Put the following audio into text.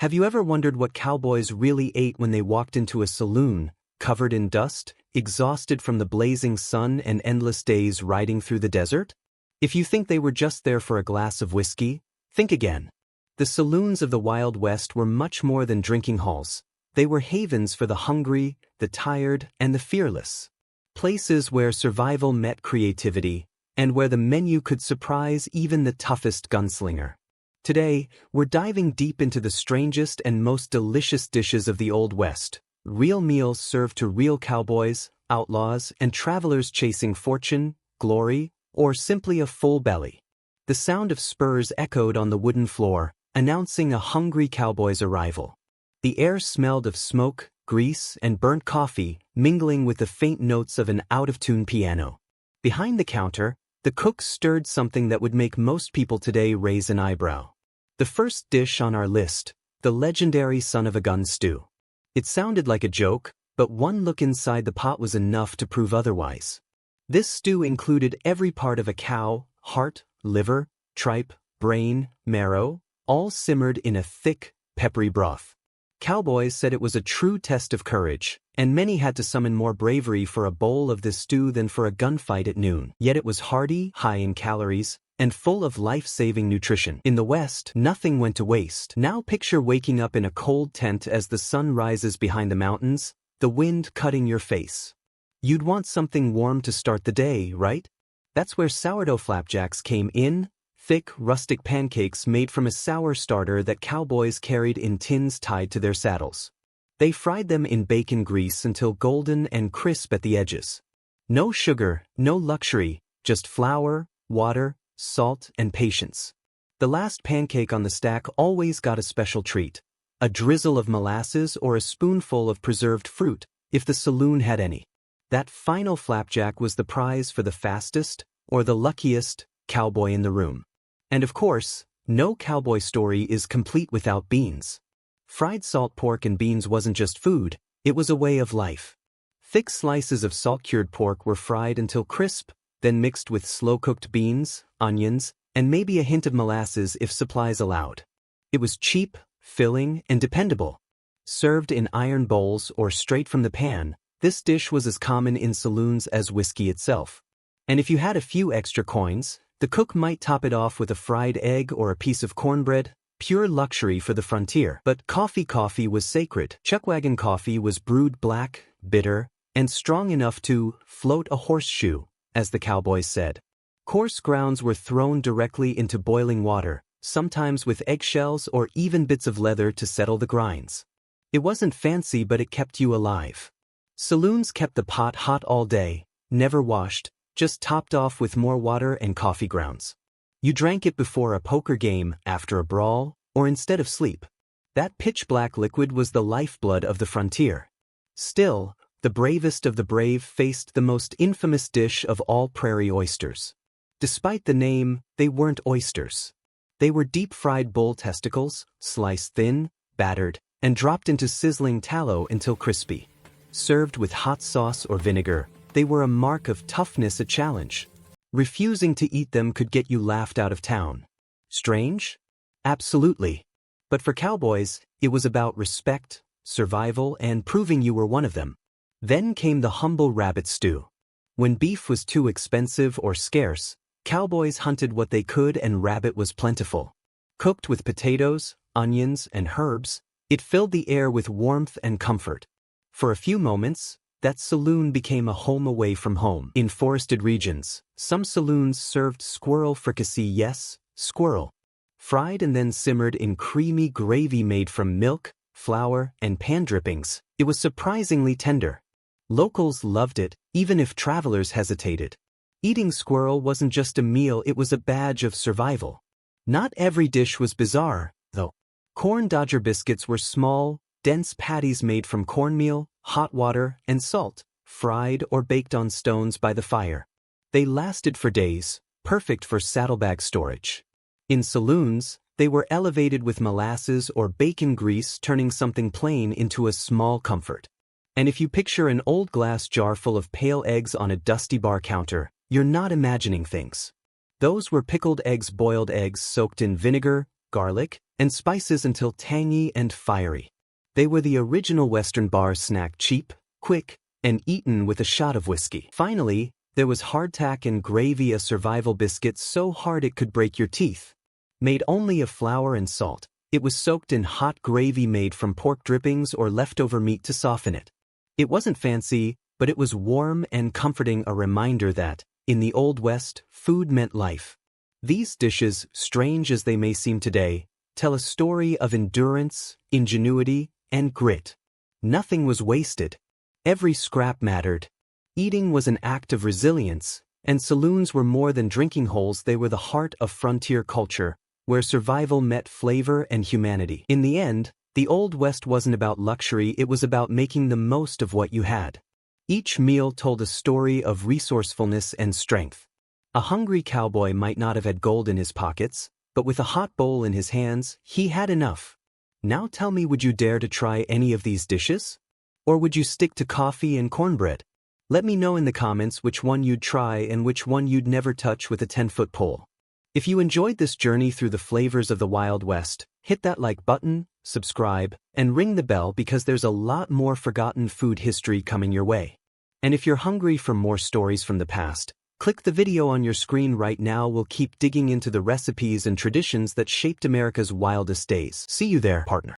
Have you ever wondered what cowboys really ate when they walked into a saloon, covered in dust, exhausted from the blazing sun and endless days riding through the desert? If you think they were just there for a glass of whiskey, think again. The saloons of the Wild West were much more than drinking halls. They were havens for the hungry, the tired, and the fearless. Places where survival met creativity, and where the menu could surprise even the toughest gunslinger. Today, we're diving deep into the strangest and most delicious dishes of the Old West. Real meals served to real cowboys, outlaws, and travelers chasing fortune, glory, or simply a full belly. The sound of spurs echoed on the wooden floor, announcing a hungry cowboy's arrival. The air smelled of smoke, grease, and burnt coffee, mingling with the faint notes of an out-of-tune piano. Behind the counter, the cook stirred something that would make most people today raise an eyebrow. The first dish on our list, the legendary son-of-a-gun stew. It sounded like a joke, but one look inside the pot was enough to prove otherwise. This stew included every part of a cow, heart, liver, tripe, brain, marrow, all simmered in a thick, peppery broth. Cowboys said it was a true test of courage, and many had to summon more bravery for a bowl of this stew than for a gunfight at noon. Yet it was hearty, high in calories, and full of life-saving nutrition. In the West, nothing went to waste. Now picture waking up in a cold tent as the sun rises behind the mountains, the wind cutting your face. You'd want something warm to start the day, right? That's where sourdough flapjacks came in. Thick, rustic pancakes made from a sour starter that cowboys carried in tins tied to their saddles. They fried them in bacon grease until golden and crisp at the edges. No sugar, no luxury, just flour, water, salt, and patience. The last pancake on the stack always got a special treat, a drizzle of molasses or a spoonful of preserved fruit, if the saloon had any. That final flapjack was the prize for the fastest, or the luckiest, cowboy in the room. And of course, no cowboy story is complete without beans. Fried salt pork and beans wasn't just food, it was a way of life. Thick slices of salt-cured pork were fried until crisp, then mixed with slow-cooked beans, onions, and maybe a hint of molasses if supplies allowed. It was cheap, filling, and dependable. Served in iron bowls or straight from the pan, this dish was as common in saloons as whiskey itself. And if you had a few extra coins, the cook might top it off with a fried egg or a piece of cornbread, pure luxury for the frontier. But coffee was sacred. Chuckwagon coffee was brewed black, bitter, and strong enough to float a horseshoe, as the cowboys said. Coarse grounds were thrown directly into boiling water, sometimes with eggshells or even bits of leather to settle the grinds. It wasn't fancy, but it kept you alive. Saloons kept the pot hot all day, never washed, just topped off with more water and coffee grounds. You drank it before a poker game, after a brawl, or instead of sleep. That pitch-black liquid was the lifeblood of the frontier. Still, the bravest of the brave faced the most infamous dish of all, prairie oysters. Despite the name, they weren't oysters. They were deep-fried bull testicles, sliced thin, battered, and dropped into sizzling tallow until crispy. Served with hot sauce or vinegar, they were a mark of toughness, a challenge. Refusing to eat them could get you laughed out of town. Strange? Absolutely. But for cowboys, it was about respect, survival, and proving you were one of them. Then came the humble rabbit stew. When beef was too expensive or scarce, cowboys hunted what they could, and rabbit was plentiful. Cooked with potatoes, onions, and herbs, it filled the air with warmth and comfort. For a few moments, that saloon became a home away from home. In forested regions, some saloons served squirrel fricassee, yes, squirrel. Fried and then simmered in creamy gravy made from milk, flour, and pan drippings, it was surprisingly tender. Locals loved it, even if travelers hesitated. Eating squirrel wasn't just a meal, it was a badge of survival. Not every dish was bizarre, though. Corn Dodger biscuits were small, dense patties made from cornmeal, hot water, and salt, fried or baked on stones by the fire. They lasted for days, perfect for saddlebag storage. In saloons, they were elevated with molasses or bacon grease, turning something plain into a small comfort. And if you picture an old glass jar full of pale eggs on a dusty bar counter, you're not imagining things. Those were pickled eggs, boiled eggs soaked in vinegar, garlic, and spices until tangy and fiery. They were the original Western bar snack, cheap, quick, and eaten with a shot of whiskey. Finally, there was hardtack and gravy, a survival biscuit so hard it could break your teeth. Made only of flour and salt, it was soaked in hot gravy made from pork drippings or leftover meat to soften it. It wasn't fancy, but it was warm and comforting, a reminder that, in the Old West, food meant life. These dishes, strange as they may seem today, tell a story of endurance, ingenuity, and grit. Nothing was wasted. Every scrap mattered. Eating was an act of resilience, and saloons were more than drinking holes. They were the heart of frontier culture, where survival met flavor and humanity. In the end, the Old West wasn't about luxury, it was about making the most of what you had. Each meal told a story of resourcefulness and strength. A hungry cowboy might not have had gold in his pockets, but with a hot bowl in his hands, he had enough. Now tell me, would you dare to try any of these dishes? Or would you stick to coffee and cornbread? Let me know in the comments which one you'd try and which one you'd never touch with a 10-foot pole. If you enjoyed this journey through the flavors of the Wild West, hit that like button, subscribe, and ring the bell because there's a lot more forgotten food history coming your way. And if you're hungry for more stories from the past, click the video on your screen right now. We'll keep digging into the recipes and traditions that shaped America's wildest days. See you there, partner.